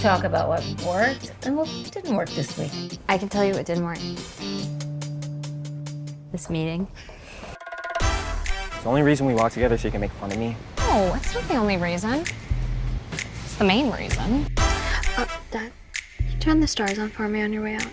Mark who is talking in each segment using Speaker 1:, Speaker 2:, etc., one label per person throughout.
Speaker 1: talk about what worked and what didn't work this week.
Speaker 2: I can tell you what didn't work. This meeting.
Speaker 3: It's the only reason we walk together so you can make fun of me.
Speaker 2: No, it's not the only reason. It's the main reason.
Speaker 4: Dad, can you turn the stars on for me on your way out?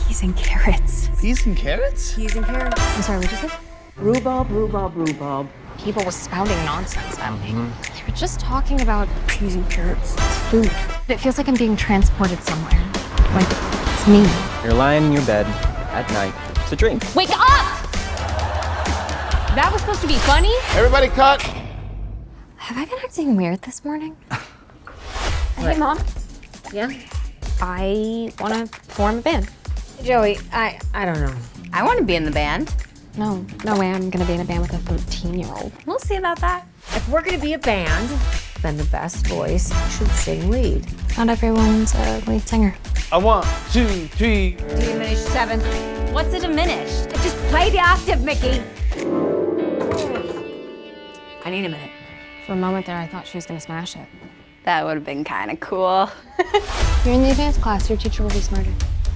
Speaker 2: Peas and carrots.
Speaker 5: Peas and carrots?
Speaker 2: Peas and carrots. I'm sorry, what'd you say?
Speaker 1: Rhubarb, rhubarb, rhubarb.
Speaker 2: People were spouting nonsense at me. They were just talking about peas and carrots. It's food. It feels like I'm being transported somewhere. Like, it's me.
Speaker 3: You're lying in your bed at night. It's a dream.
Speaker 2: Wake up! That was supposed to be funny?
Speaker 5: Everybody cut!
Speaker 2: Have I been acting weird this morning? Hey, Mom.
Speaker 1: Yeah?
Speaker 2: I want to form a band.
Speaker 1: Joey, I don't know. I want to be in the band.
Speaker 2: No way I'm gonna be in a band with a 13-year-old.
Speaker 1: We'll see about that. If we're going to be a band, then the best voice should sing lead.
Speaker 2: Not everyone's a lead singer.
Speaker 5: A 1, 2, 3.
Speaker 1: Do you diminish seventh? What's a diminish? Just play the octave, Mickey. I need a minute.
Speaker 2: For a moment there, I thought she was gonna smash it.
Speaker 4: That would have been kind of cool.
Speaker 2: You're in the advanced class, your teacher will be smarter.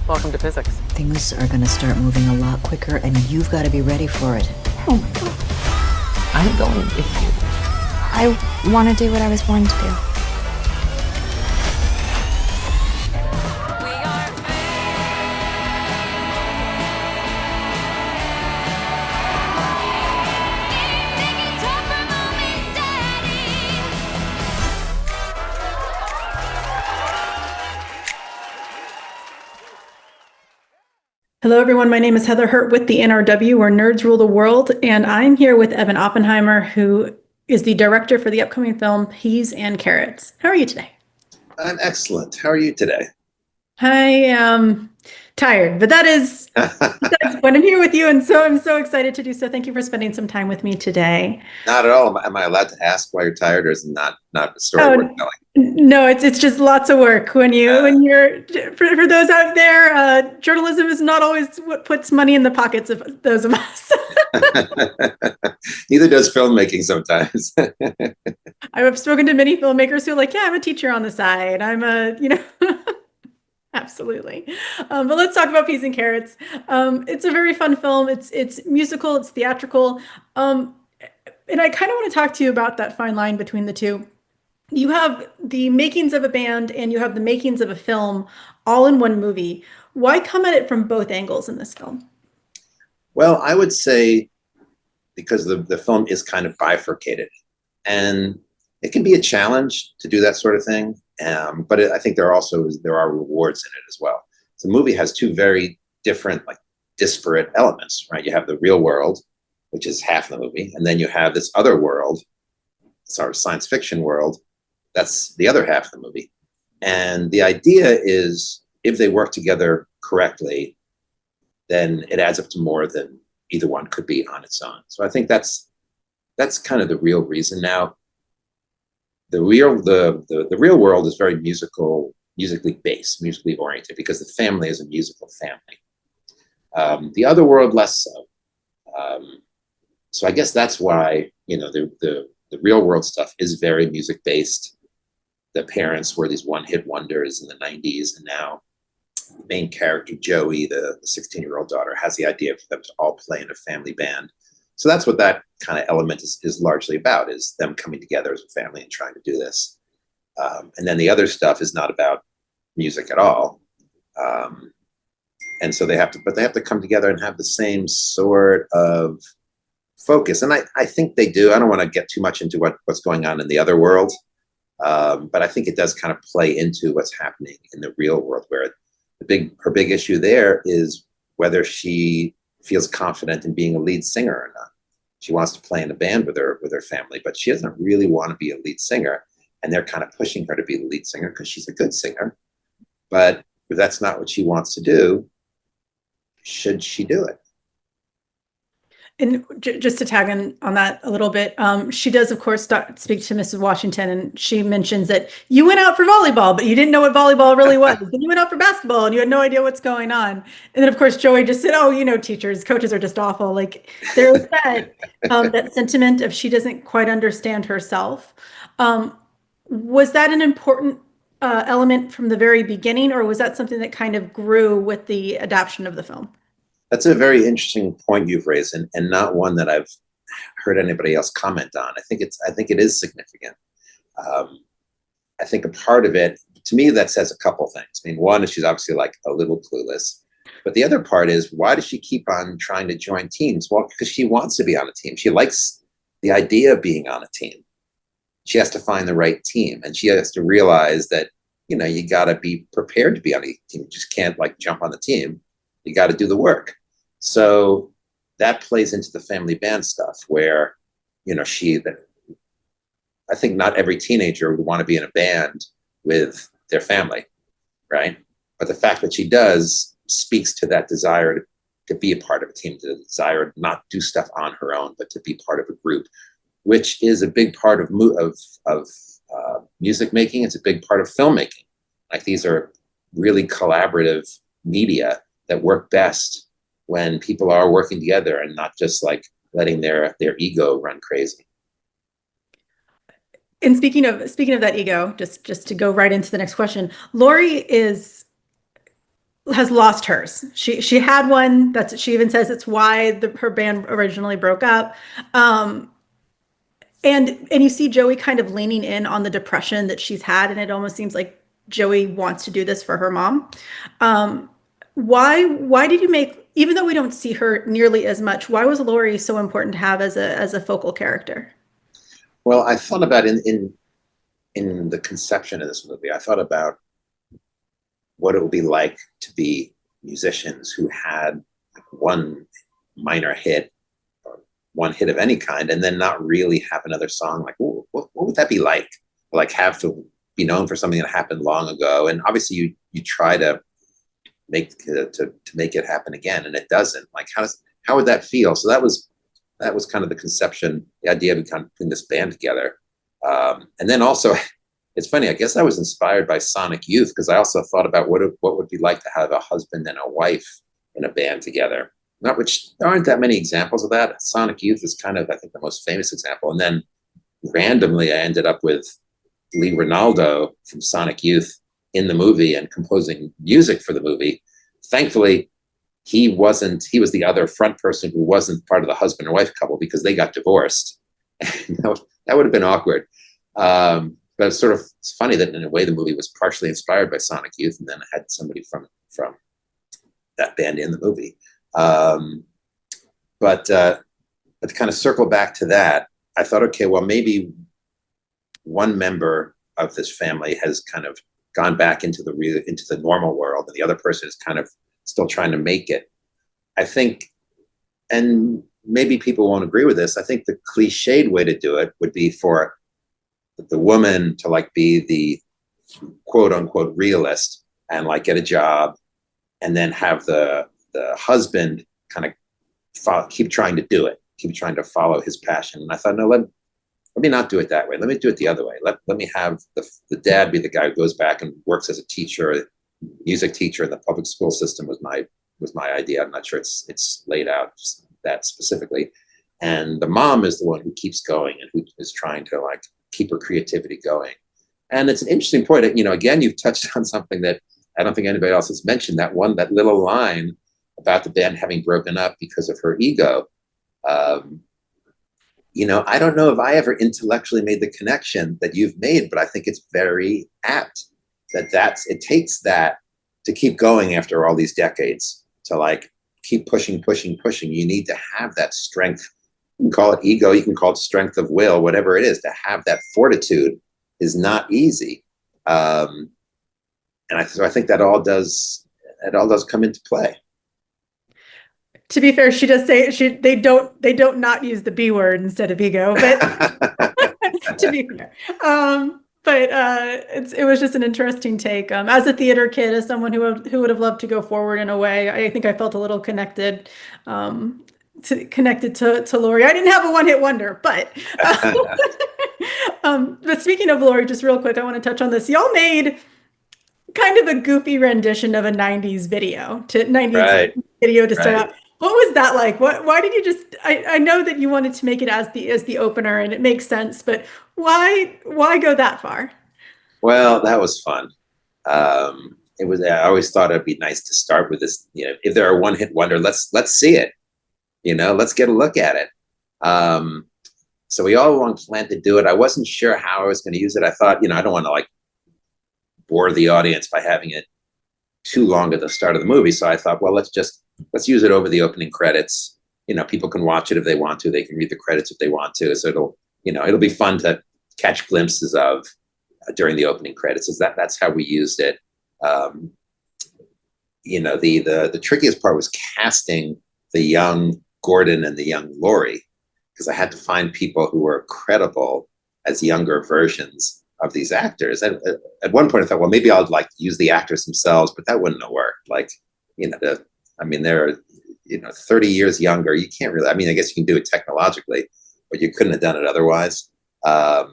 Speaker 3: Welcome to physics.
Speaker 6: Things are gonna start moving a lot quicker, and you've got to be ready for it.
Speaker 2: Oh my God.
Speaker 3: I'm going with you.
Speaker 2: I want to do what I was born to do.
Speaker 7: Hello, everyone. My name is Heather Hurt with the NRW, where nerds rule the world, and I'm here with Evan Oppenheimer, who is the director for the upcoming film Peas and Carrots. How are you today?
Speaker 8: I'm excellent. How are you today?
Speaker 7: I am tired, but that's when I'm here with you, and so I'm so excited to do so. Thank you for spending some time with me today.
Speaker 8: Not at all. Am I allowed to ask why you're tired, or is it not a story worth telling?
Speaker 7: No, it's just lots of work when you're for those out there. Journalism is not always what puts money in the pockets of those of us.
Speaker 8: Neither does filmmaking sometimes.
Speaker 7: I've spoken to many filmmakers who are like, yeah, I'm a teacher on the side. I'm absolutely. But let's talk about Peas and Carrots. It's a very fun film. It's musical, it's theatrical. And I kind of want to talk to you about that fine line between the two. You have the makings of a band and you have the makings of a film all in one movie. Why come at it from both angles in this film?
Speaker 8: Well, I would say because the film is kind of bifurcated, and it can be a challenge to do that sort of thing. But I think there are rewards in it as well. The movie has two very different, like disparate elements, right? You have the real world, which is half the movie, and then you have this other world, sort of science fiction world, that's the other half of the movie. And the idea is, if they work together correctly, then it adds up to more than either one could be on its own. So I think that's kind of the real reason. Now, the real world is very musically based, musically oriented, because the family is a musical family. The other world, less so. So I guess that's why, the real world stuff is very music based. The parents were these one-hit wonders in the 90s, and now the main character, Joey, the 16-year-old daughter, has the idea for them to all play in a family band. So that's what that kind of element is largely about, is them coming together as a family and trying to do this. And then the other stuff is not about music at all. And so they have to come together and have the same sort of focus. And I think they do. I don't want to get too much into what's going on in the other world. But I think it does kind of play into what's happening in the real world, where her big issue there is whether she feels confident in being a lead singer or not. She wants to play in a band with her family, but she doesn't really want to be a lead singer. And they're kind of pushing her to be the lead singer because she's a good singer. But if that's not what she wants to do, should she do it?
Speaker 7: And just to tag on that a little bit, she does, of course, speak to Mrs. Washington, and she mentions that you went out for volleyball, but you didn't know what volleyball really was. Then you went out for basketball, and you had no idea what's going on. And then, of course, Joey just said, "Oh, teachers, coaches are just awful." Like there's that sentiment of she doesn't quite understand herself. Was that an important element from the very beginning, or was that something that kind of grew with the adaptation of the film?
Speaker 8: That's a very interesting point you've raised, and not one that I've heard anybody else comment on. I think it is significant. I think a part of it, to me, that says a couple things. I mean, one is she's obviously like a little clueless, but the other part is, why does she keep on trying to join teams? Well, because she wants to be on a team. She likes the idea of being on a team. She has to find the right team, and she has to realize that, you got to be prepared to be on a team. You just can't like jump on the team. You got to do the work. So that plays into the family band stuff where, I think not every teenager would want to be in a band with their family, right? But the fact that she does speaks to that desire to be a part of a team, the desire to not do stuff on her own, but to be part of a group, which is a big part of music making. It's a big part of filmmaking. Like these are really collaborative media that work best when people are working together and not just like letting their ego run crazy.
Speaker 7: And speaking of that ego, just to go right into the next question, Laurie has lost hers. She had one. She even says it's why her band originally broke up. And you see Joey kind of leaning in on the depression that she's had, and it almost seems like Joey wants to do this for her mom. Why did you make, even though we don't see her nearly as much, why was Laurie so important to have as a focal character?
Speaker 8: Well, I thought about in the conception of this movie, I thought about what it would be like to be musicians who had one minor hit or one hit of any kind, and then not really have another song. Like, what would that be like? Like have to be known for something that happened long ago, and obviously you try to make it happen again, and it doesn't. Like how would that feel? So that was kind of the conception, the idea of kind of putting this band together. And then also, it's funny, I guess I was inspired by Sonic Youth, because I also thought about what would be like to have a husband and a wife in a band together. There aren't that many examples of that. Sonic Youth is kind of, I think, the most famous example. And then randomly, I ended up with Lee Ranaldo from Sonic Youth in the movie and composing music for the movie. Thankfully, he was the other front person who wasn't part of the husband and wife couple, because they got divorced. That would have been awkward. But it's funny that in a way the movie was partially inspired by Sonic Youth, and then it had somebody from that band in the movie. But to kind of circle back to that, I thought, okay, well, maybe one member of this family has kind of gone back into the normal world, and the other person is kind of still trying to make it. I think, and maybe people won't agree with this, I think the cliched way to do it would be for the woman to like be the quote unquote realist and like get a job, and then have the husband kind of keep trying to do it, keep trying to follow his passion. And I thought, no, let me not do it that way. Let me do it the other way. Let me have the dad be the guy who goes back and works as a teacher, music teacher in the public school system was my idea. I'm not sure it's laid out that specifically. And the mom is the one who keeps going and who is trying to like keep her creativity going. And it's an interesting point. Again, you've touched on something that I don't think anybody else has mentioned, that little line about the band having broken up because of her ego. I don't know if I ever intellectually made the connection that you've made, but I think it's very apt it takes that to keep going after all these decades, to like keep pushing. You need to have that strength. You can call it ego, you can call it strength of will, whatever it is. To have that fortitude is not easy. And I think that all does come into play.
Speaker 7: To be fair, she does say they don't not use the B word instead of ego, but to be fair. But it was just an interesting take. As a theater kid, as someone who would have loved to go forward in a way, I think I felt a little connected connected to Laurie. I didn't have a one-hit wonder, but but speaking of Laurie, just real quick, I want to touch on this. Y'all made kind of a goofy rendition of a 90s video to start out. What was that like? Why did you just I know that you wanted to make it as the opener, and it makes sense, but why go that far?
Speaker 8: Well, that was fun. It was. I always thought it'd be nice to start with this. You know, if there are one-hit wonder, let's see it. You know, let's get a look at it. So we all along planned to do it. I wasn't sure how I was going to use it. I thought, I don't want to like bore the audience by having it too long at the start of the movie. So I thought, well, let's use it over the opening credits. People can watch it if they want to. They can read the credits if they want to. So it'll be fun to catch glimpses of during the opening credits. That's how we used it. The trickiest part was casting the young Gordon and the young Laurie, because I had to find people who were credible as younger versions of these actors. And at one point I thought, well, maybe I'll like use the actors themselves, but that wouldn't have worked. Like, they're 30 years younger. You can't really, I guess you can do it technologically, but you couldn't have done it otherwise. But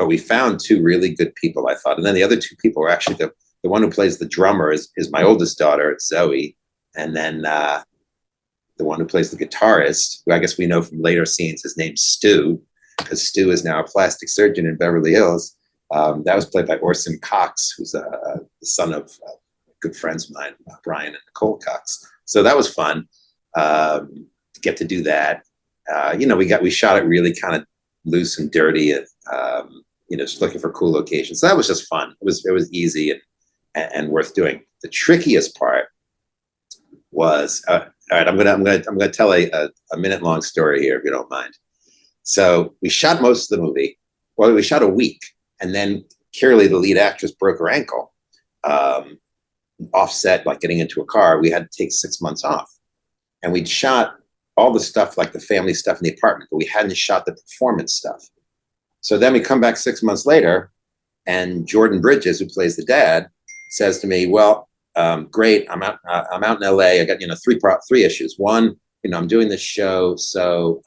Speaker 8: we found two really good people, I thought. And then the other two people were actually the one who plays the drummer is my oldest daughter, Zoe. And then the one who plays the guitarist, who I guess we know from later scenes, his name's Stu, because Stu is now a plastic surgeon in Beverly Hills. That was played by Orson Cox, who's the son of good friends of mine, Brian and Nicole Cox. So that was fun to get to do that. We shot it really kind of loose and dirty, and just looking for cool locations. So that was just fun. It was easy and worth doing. The trickiest part was all right. I'm gonna tell a minute-long story here, if you don't mind. So we shot most of the movie. Well, we shot a week, and then Kirrilee, the lead actress, broke her ankle. Offset, like getting into a car, we had to take 6 months off, and we'd shot all the stuff, like the family stuff in the apartment, but we hadn't shot the performance stuff. So then we come back 6 months later, and Jordan Bridges, who plays the dad, says to me, "Well, great, I'm out in LA. I got three issues. One, I'm doing this show, so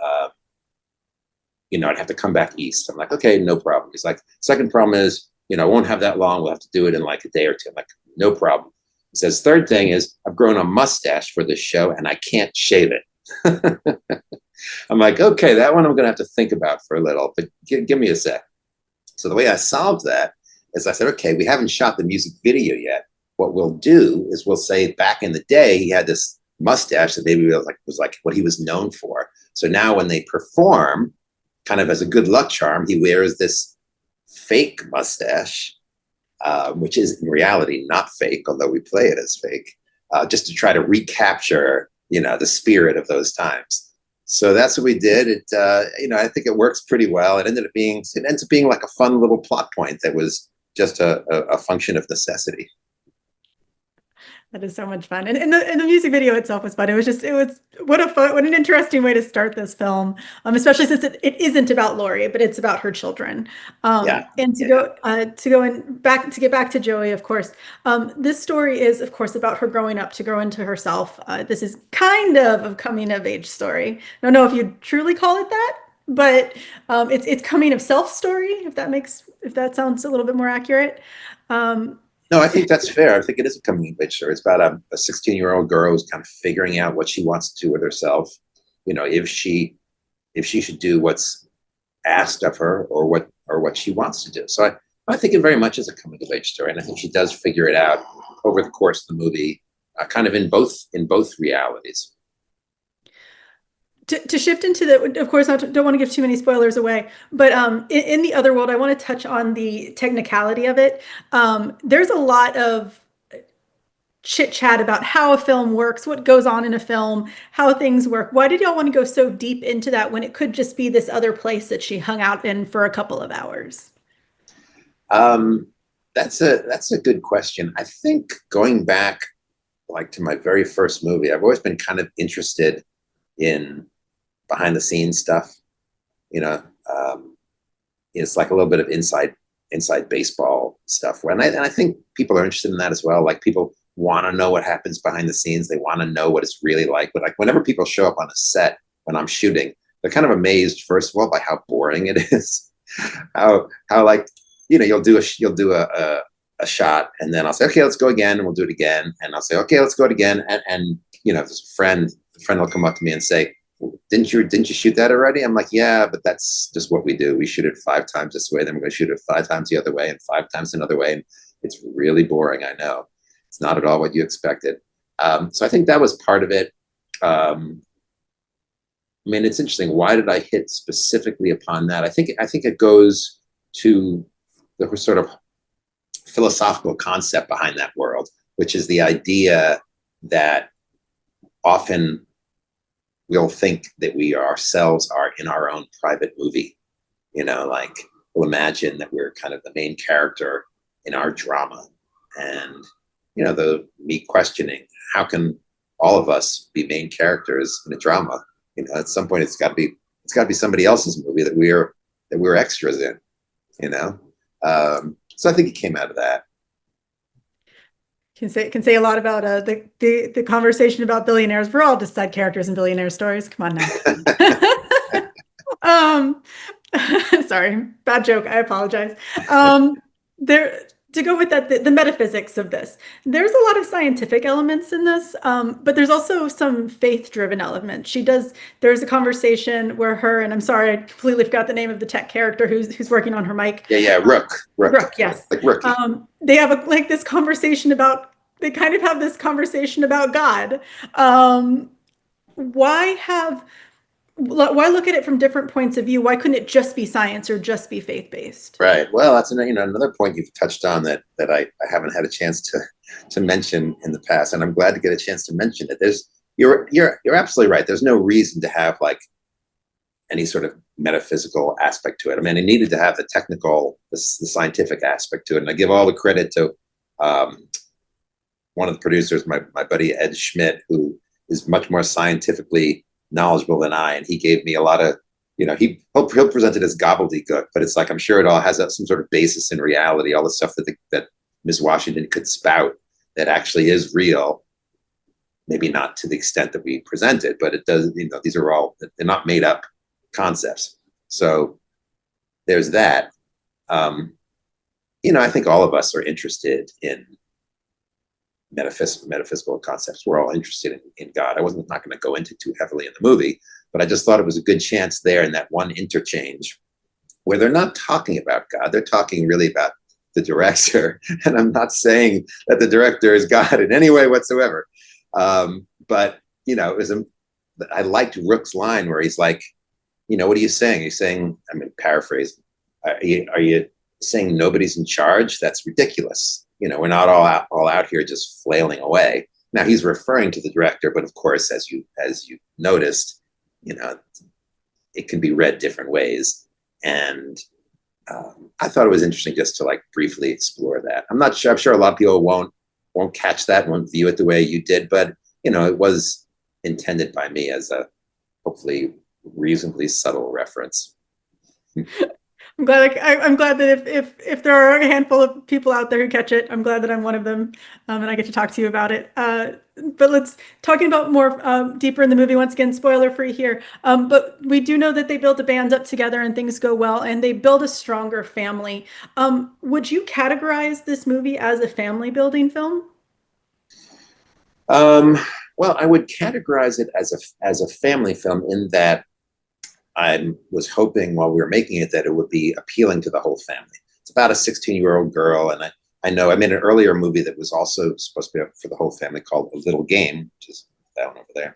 Speaker 8: I'd have to come back east." I'm like, "Okay, no problem." He's like, "Second problem is, I won't have that long. We'll have to do it in like a day or two." I'm like, "No problem." He says, "Third thing is, I've grown a mustache for this show, and I can't shave it." I'm like, "Okay, that one I'm going to have to think about for a little, but give me a sec." So the way I solved that is I said, "Okay, we haven't shot the music video yet. What we'll do is we'll say back in the day, he had this mustache that maybe was like what he was known for. So now when they perform, kind of as a good luck charm, he wears this fake mustache, which is in reality not fake, although we play it as fake, just to try to recapture, the spirit of those times." So that's what we did. It, I think it works pretty well. It ends up being like a fun little plot point that was just a function of necessity.
Speaker 7: That is so much fun, and the music video itself was fun. It was what an interesting way to start this film, especially since it isn't about Laurie, but it's about her children. And to get back to Joey, of course, this story is of course about her growing up to grow into herself. This is kind of a coming of age story. I don't know if you'd truly call it that, but it's coming of self story. If that sounds a little bit more accurate.
Speaker 8: No, I think that's fair. I think it is a coming of age story. It's about a 16-year-old girl who's kind of figuring out what she wants to do with herself. If she should do what's asked of her or what she wants to do. So I think it very much is a coming of age story, and I think she does figure it out over the course of the movie, kind of in both realities.
Speaker 7: To shift into of course, I don't want to give too many spoilers away, but in the other world, I want to touch on the technicality of it. There's a lot of chit chat about how a film works, what goes on in a film, how things work. Why did y'all want to go so deep into that when it could just be this other place that she hung out in for a couple of hours?
Speaker 8: That's a good question. I think going back like to my very first movie, I've always been kind of interested in behind the scenes stuff. It's like a little bit of inside baseball stuff. And I think people are interested in that as well. Like people want to know what happens behind the scenes. They want to know what it's really like. But like whenever people show up on a set when I'm shooting, they're kind of amazed, first of all, by how boring it is. how like, you'll do a shot, and then I'll say, okay, let's go again, and we'll do it again. And I'll say, okay, let's go it again. And there's a friend will come up to me and say, didn't you shoot that already? I'm like, yeah, but that's just what we do. We shoot it 5 times this way, then we're going to shoot it 5 times the other way, and 5 times another way. And it's really boring. I know it's not at all what you expected. So I think that was part of it. I mean, it's interesting. Why did I hit specifically upon that? I think it goes to the sort of philosophical concept behind that world, which is the idea that often we'll think that we ourselves are in our own private movie. Like we'll imagine that we're kind of the main character in our drama. And, me questioning, how can all of us be main characters in a drama? At some point it's got to be somebody else's movie that we're extras in, So I think it came out of that.
Speaker 7: Can say a lot about the conversation about billionaires. We're all just side characters in billionaire stories. Come on now. Sorry, bad joke. I apologize. To go with that, the metaphysics of this. There's a lot of scientific elements in this, but there's also some faith-driven elements. There's a conversation where her, and I'm sorry, I completely forgot the name of the tech character who's working on her mic.
Speaker 8: Yeah, Rook,
Speaker 7: yes.
Speaker 8: Like Rookie.
Speaker 7: They have this conversation about, they kind of have this conversation about God. Why look at it from different points of view? Why couldn't it just be science or just be faith-based?
Speaker 8: Right. Well, that's another point you've touched on that I haven't had a chance to mention in the past, and I'm glad to get a chance to mention it. You're absolutely right. There's no reason to have like any sort of metaphysical aspect to it. I mean, it needed to have the technical, the scientific aspect to it, and I give all the credit to one of the producers, my buddy Ed Schmidt, who is much more scientifically knowledgeable than I, and he gave me a lot of, he'll present it as gobbledygook, but it's like, I'm sure it all has some sort of basis in reality, all the stuff that Ms. Washington could spout that actually is real, maybe not to the extent that we present it, but it does, these are all, they're not made up concepts. So there's that. I think all of us are interested in metaphysical concepts. We're all interested in God. I wasn't not going to go into too heavily in the movie, but I just thought it was a good chance there in that one interchange where they're not talking about God. They're talking really about the director. And I'm not saying that the director is God in any way whatsoever. But, I liked Rook's line where he's like, what are you saying? He's saying, paraphrasing, are you saying nobody's in charge? That's ridiculous. We're not all out here just flailing away. Now he's referring to the director, but of course, as you noticed, it can be read different ways. And I thought it was interesting just to like briefly explore that. I'm sure a lot of people won't catch that, won't view it the way you did, but it was intended by me as a hopefully reasonably subtle reference.
Speaker 7: I'm glad that if there are a handful of people out there who catch it, I'm glad that I'm one of them, and I get to talk to you about it. But let's talking about more deeper in the movie. Once again, spoiler free here. But we do know that they build a band up together and things go well, and they build a stronger family. Would you categorize this movie as a family building film?
Speaker 8: Well, I would categorize it as a family film in that I was hoping while we were making it that it would be appealing to the whole family. It's about a 16-year-old girl, and I know I made an earlier movie that was also supposed to be for the whole family called A Little Game, which is that one over there,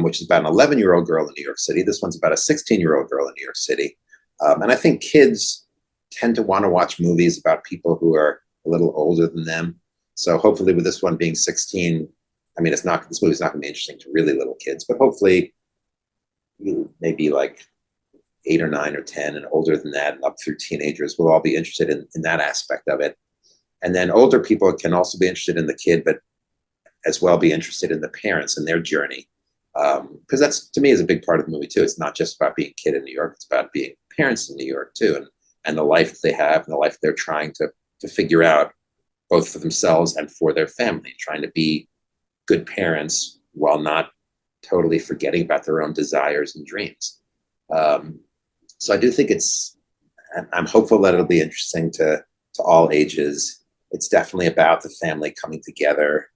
Speaker 8: which is about an 11-year-old girl in New York City. This one's about a 16-year-old girl in New York City. And I think kids tend to want to watch movies about people who are a little older than them. So hopefully with this one being 16, this movie's not going to be interesting to really little kids, but hopefully maybe like 8 or 9 or 10 and older than that and up through teenagers will all be interested in that aspect of it. And then older people can also be interested in the kid, but as well be interested in the parents and their journey. Because that's, to me, is a big part of the movie too. It's not just about being a kid in New York, it's about being parents in New York too, and the life they have and the life they're trying to figure out both for themselves and for their family, trying to be good parents while not totally forgetting about their own desires and dreams. So I do think I'm hopeful that it'll be interesting to all ages. It's definitely about the family coming together.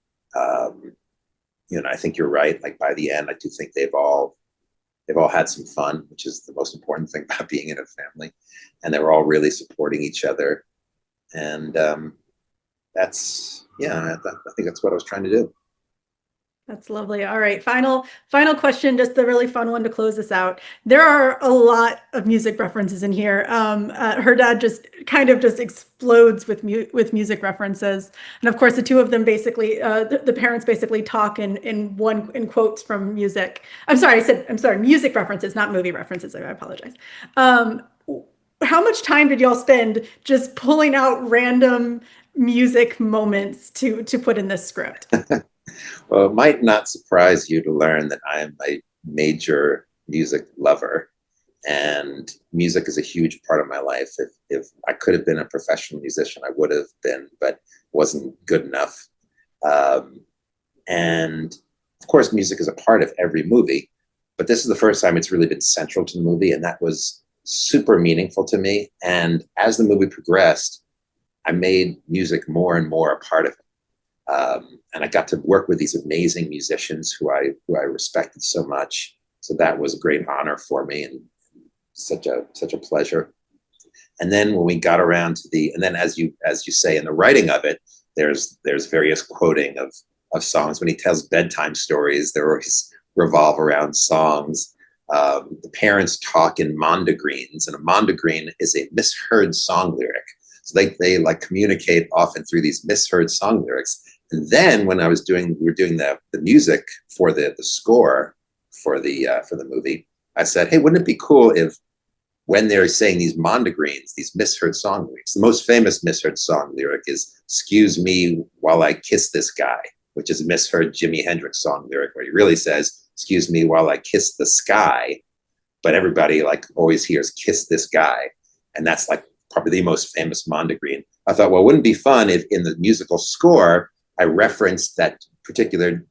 Speaker 8: I think you're right. Like by the end, I do think they've all had some fun, which is the most important thing about being in a family. And they were all really supporting each other. And I think that's what I was trying to do.
Speaker 7: That's lovely. All right. Final question, just the really fun one to close this out. There are a lot of music references in here. Her dad just explodes with music references. And of course, the two of them basically, the parents basically talk in quotes from music. I'm sorry, music references, not movie references. I apologize. How much time did y'all spend just pulling out random music moments to put in this script?
Speaker 8: Well, it might not surprise you to learn that I am a major music lover, and music is a huge part of my life. If I could have been a professional musician, I would have been, but wasn't good enough. And of course, music is a part of every movie, but this is the first time it's really been central to the movie, and that was super meaningful to me. And as the movie progressed, I made music more and more a part of it. And I got to work with these amazing musicians who I respected so much. So that was a great honor for me and such a pleasure. And then when we got around to and then as you say in the writing of it, there's various quoting of songs. When he tells bedtime stories, they always revolve around songs. The parents talk in mondegreens, and a mondegreen is a misheard song lyric. So they like communicate often through these misheard song lyrics. And then when we were doing the music for the score for the movie, I said, hey, wouldn't it be cool if when they're saying these mondegreens, these misheard song lyrics, the most famous misheard song lyric is "Excuse me while I kiss this guy," which is a misheard Jimi Hendrix song lyric where he really says, "Excuse me while I kiss the sky," but everybody like always hears "kiss this guy," and that's like probably the most famous mondegreen. I thought, well, wouldn't it be fun if in the musical score I referenced that particular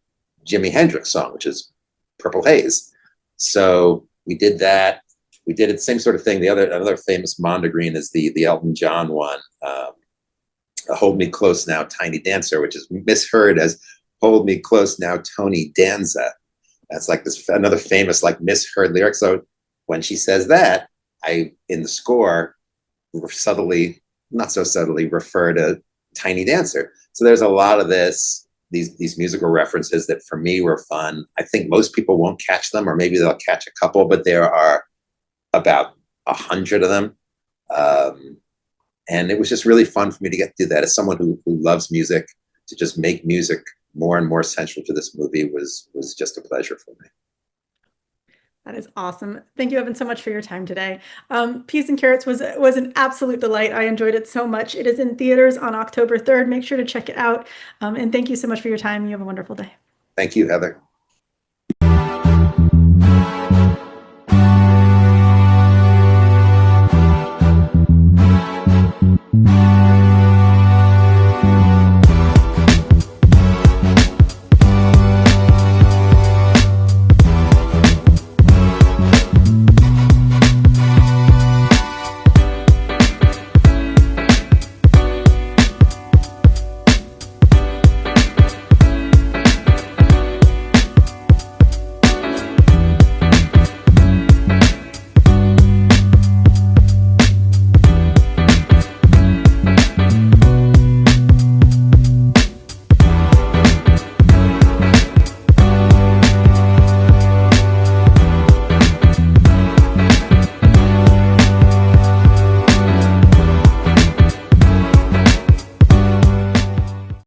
Speaker 8: Jimi Hendrix song, which is Purple Haze. So we did that. We did it, same sort of thing. Another famous mondegreen is the Elton John one, Hold Me Close Now, Tiny Dancer, which is misheard as Hold Me Close Now, Tony Danza. That's like another famous like misheard lyric. So when she says that, I, in the score, not so subtly refer to Tiny Dancer. So there's a lot of these musical references that for me were fun. I think most people won't catch them, or maybe they'll catch a couple, but there are about 100 of them. And it was just really fun for me to get to do that. As someone who loves music, to just make music more and more central to this movie was just a pleasure for me.
Speaker 7: That is awesome. Thank you, Evan, so much for your time today. Peas and Carrots was an absolute delight. I enjoyed it so much. It is in theaters on October 3rd. Make sure to check it out. And thank you so much for your time. You have a wonderful day.
Speaker 8: Thank you, Heather.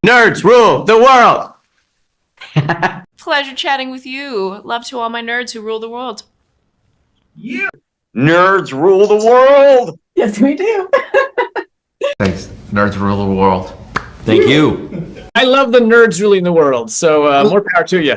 Speaker 5: Nerds rule the world.
Speaker 9: Pleasure chatting with you. Love to all my nerds who rule the world.
Speaker 5: Yeah. Nerds rule the world.
Speaker 7: Yes, we do.
Speaker 10: Thanks. Nerds rule the world. Thank you.
Speaker 11: I love the nerds ruling the world, so more power to you.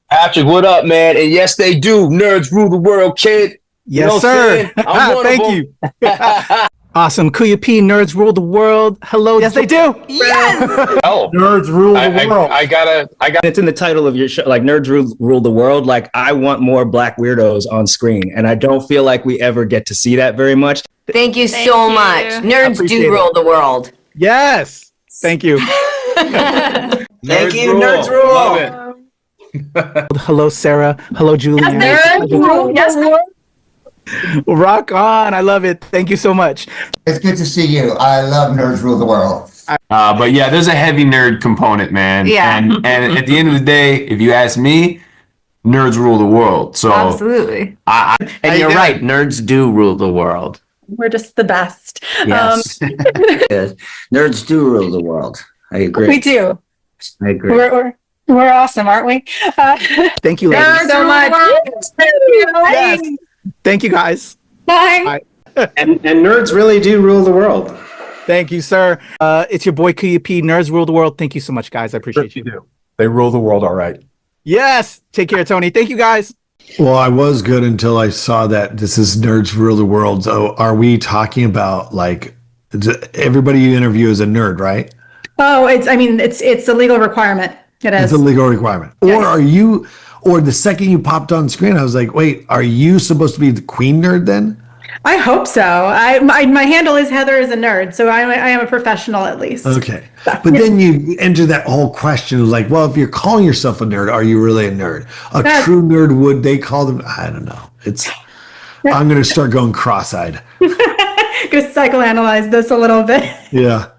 Speaker 12: Patrick, what up, man? And yes, they do. Nerds rule the world, kid.
Speaker 13: Yes, sir.
Speaker 12: I'm one
Speaker 13: Thank
Speaker 12: of them.
Speaker 13: you. Awesome. Kuya P, nerds rule the world. Hello.
Speaker 3: Yes, they do.
Speaker 13: Yes.
Speaker 12: Oh,
Speaker 14: Nerds rule the world.
Speaker 12: I got.
Speaker 15: It's in the title of your show, like Nerds Rule the World. Like, I want more black weirdos on screen, and I don't feel like we ever get to see that very much.
Speaker 1: Thank you so much. Nerds do rule the world.
Speaker 13: Yes. Thank you.
Speaker 5: Thank you,
Speaker 12: rule.
Speaker 5: Nerds Rule.
Speaker 12: Love it.
Speaker 13: Hello, Sarah. Hello, Julian.
Speaker 1: Yes.
Speaker 13: Rock on. I love it. Thank you so much.
Speaker 14: It's good to see you. I love Nerds Rule the World.
Speaker 10: But yeah, there's a heavy nerd component, man.
Speaker 1: Yeah.
Speaker 10: And at the end of the day, if you ask me, nerds rule the world. So
Speaker 1: Absolutely.
Speaker 10: and you're right, nerds do rule the world.
Speaker 7: We're just the best.
Speaker 6: Yes. Yes. Nerds do rule the world. I agree.
Speaker 7: We do.
Speaker 6: I agree.
Speaker 7: We're awesome, aren't we?
Speaker 13: Thank you, ladies.
Speaker 7: so much.
Speaker 13: Yes. Thank you, guys.
Speaker 7: Bye.
Speaker 3: And nerds really do rule the world.
Speaker 13: Thank you, sir. It's your boy Kuya P. Nerds rule the world. Thank you so much, guys. I appreciate you.
Speaker 14: do. They rule the world all right.
Speaker 13: Yes. Take care, Tony. Thank you, guys.
Speaker 14: Well, I was good until I saw that this is Nerds Rule the World. So are we talking about like everybody you interview is a nerd, right?
Speaker 7: Oh, it's a legal requirement. It is.
Speaker 14: It's a legal requirement. Or are you, or the second you popped on screen, I was like, wait, are you supposed to be the queen nerd then?
Speaker 7: I hope so. My handle is Heather is a nerd, so I am a professional at least.
Speaker 14: Okay. But then you enter that whole question of like, well, if you're calling yourself a nerd, are you really a nerd? A true nerd, would they call them? I don't know. I'm going to start going cross-eyed.
Speaker 7: Go psychoanalyze this a little bit.
Speaker 14: Yeah.